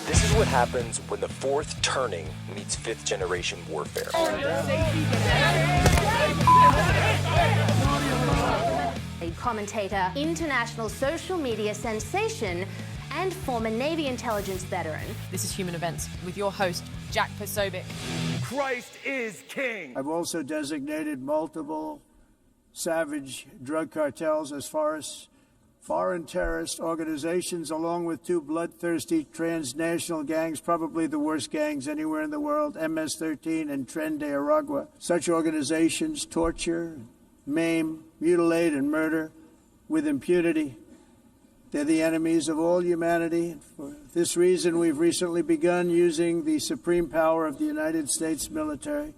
This is what happens when the fourth turning meets fifth generation warfare. A commentator, international social media sensation, and former Navy intelligence veteran. This is Human Events with your host, Jack Posobiec. Christ is king. I've also designated multiple savage drug cartels as far as foreign terrorist organizations, along with two bloodthirsty transnational gangs, probably the worst gangs anywhere in the world, MS-13 and Tren de Aragua. Such organizations torture, maim, mutilate, and murder with impunity. They're the enemies of all humanity. For this reason, we've recently begun using the supreme power of the United States military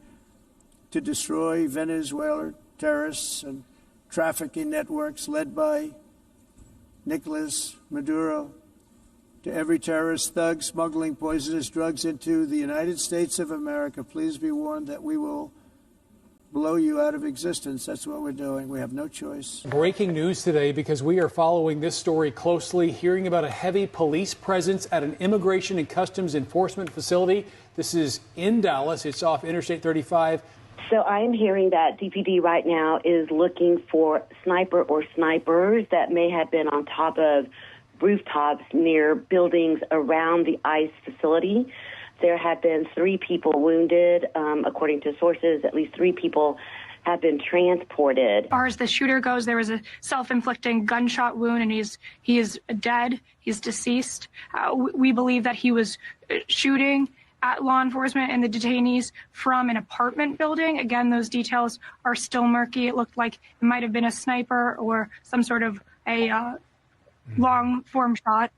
to destroy Venezuela terrorists and trafficking networks led by Nicolas Maduro. To every terrorist thug smuggling poisonous drugs into the United States of America, please be warned that we will blow you out of existence. That's what we're doing. We have no choice. Breaking news today, because we are following this story closely, hearing about a heavy police presence at an Immigration and Customs Enforcement facility. This is in Dallas. It's off Interstate 35. So I am hearing that DPD right now is looking for sniper or snipers that may have been on top of rooftops near buildings around the ICE facility. There have been 3 people wounded. According to sources, at least 3 people have been transported. As far as the shooter goes, there was a self-inflicting gunshot wound, and he is dead. He's deceased. We believe that he was shooting at law enforcement and the detainees from an apartment building. Again, those details are still murky. It looked like it might have been a sniper or some sort of a long-form shot,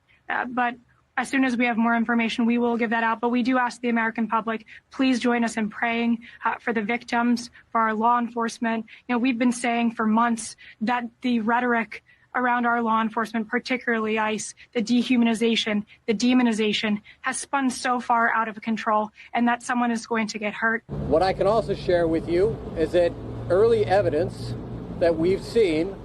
but as soon as we have more information, we will give that out. But we do ask the American public, please join us in praying for the victims, for our law enforcement. You know, we've been saying for months that the rhetoric around our law enforcement, particularly ICE, the dehumanization, the demonization, has spun so far out of control, and that someone is going to get hurt. What I can also share with you is that early evidence that we've seen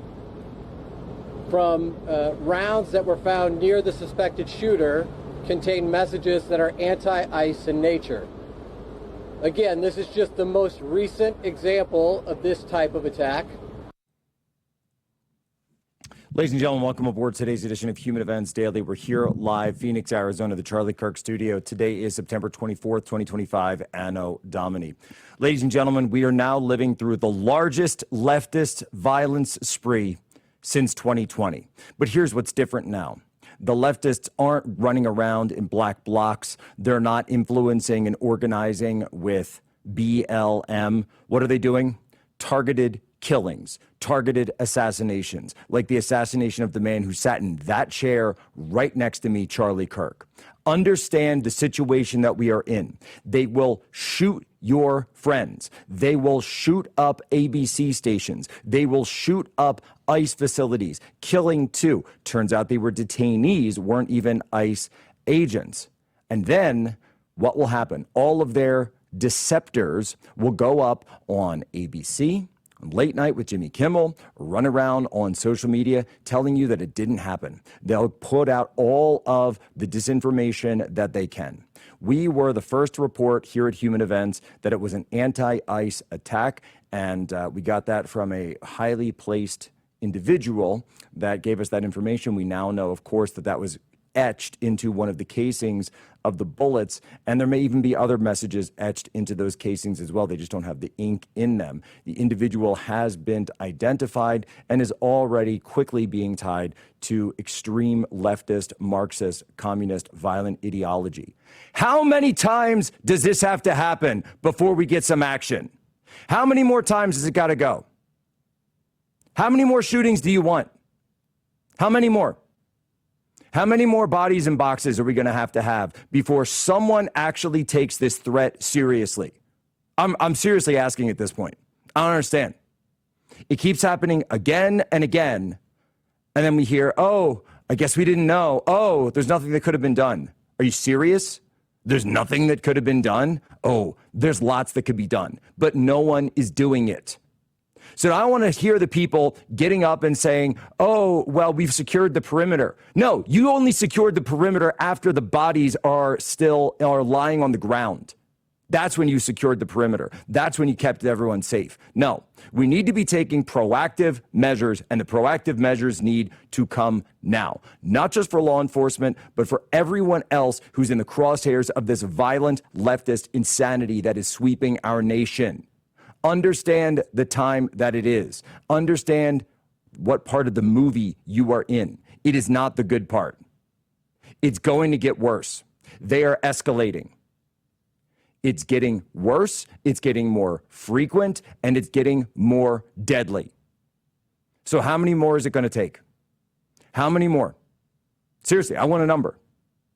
from rounds that were found near the suspected shooter contain messages that are anti-ICE in nature. Again, this is just the most recent example of this type of attack. Ladies and gentlemen, welcome aboard today's edition of Human Events Daily. We're here live, Phoenix, Arizona, the Charlie Kirk Studio. Today is September 24th, 2025, Anno Domini. Ladies and gentlemen, we are now living through the largest leftist violence spree since 2020. But here's what's different now. The leftists aren't running around in black blocs. They're not influencing and organizing with BLM. What are they doing? Targeted killings, targeted assassinations, like the assassination of the man who sat in that chair right next to me, Charlie Kirk. Understand the situation that we are in. They will shoot your friends. They will shoot up ABC stations. They will shoot up ICE facilities, killing 2. Turns out they were detainees, weren't even ICE agents. And then what will happen? All of their deceptors will go up on ABC, Late Night with Jimmy Kimmel, run around on social media telling you that it didn't happen. They'll put out all of the disinformation that they can. We were the first to report here at Human Events that it was an anti-ICE attack, and we got that from a highly placed individual that gave us that information. We now know, of course, that that was etched into one of the casings of the bullets, and there may even be other messages etched into those casings as well. They just don't have the ink in them. The individual has been identified and is already quickly being tied to extreme leftist, Marxist, communist, violent ideology. How many times does this have to happen before we get some action? How many more times has it got to go? How many more shootings do you want? How many more? How many more bodies and boxes are we going to have before someone actually takes this threat seriously? I'm seriously asking at this point. I don't understand. It keeps happening again and again. And then we hear, oh, I guess we didn't know. Oh, there's nothing that could have been done. Are you serious? There's nothing that could have been done? Oh, there's lots that could be done, but no one is doing it. So I want to hear the people getting up and saying, oh, well, we've secured the perimeter. No, you only secured the perimeter after the bodies are lying on the ground. That's when you secured the perimeter. That's when you kept everyone safe. No, we need to be taking proactive measures, and the proactive measures need to come now. Not just for law enforcement, but for everyone else who's in the crosshairs of this violent leftist insanity that is sweeping our nation. Understand the time that it is. Understand what part of the movie you are in. It is not the good part. It's going to get worse. They are escalating. It's getting worse, it's getting more frequent, and it's getting more deadly. So how many more is it going to take? How many more? Seriously, I want a number.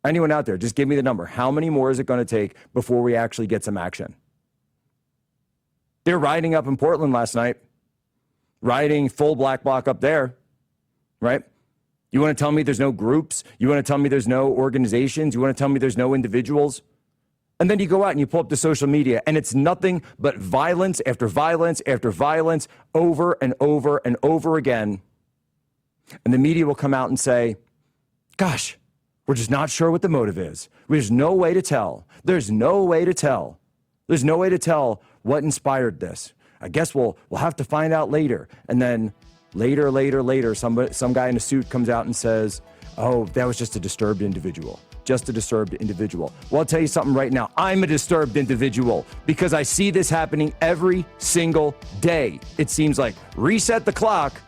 Anyone out there, just give me the number. How many more is it going to take before we actually get some action? They're rioting up in Portland last night, rioting full black bloc up there, right? You want to tell me there's no groups? You want to tell me there's no organizations? You want to tell me there's no individuals? And then you go out and you pull up the social media, and it's nothing but violence after violence after violence over and over and over again. And the media will come out and say, gosh, we're just not sure what the motive is. There's no way to tell. There's no way to tell. There's no way to tell what inspired this. I guess we'll have to find out later. And then later, some guy in a suit comes out and says, oh, that was just a disturbed individual. Just a disturbed individual. Well, I'll tell you something right now. I'm a disturbed individual because I see this happening every single day. It seems like reset the clock,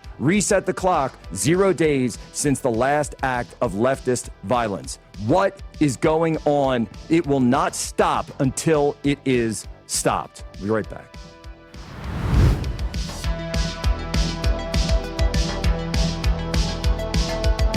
0 days since the last act of leftist violence. What is going on? It will not stop until it is stopped. We'll be right back.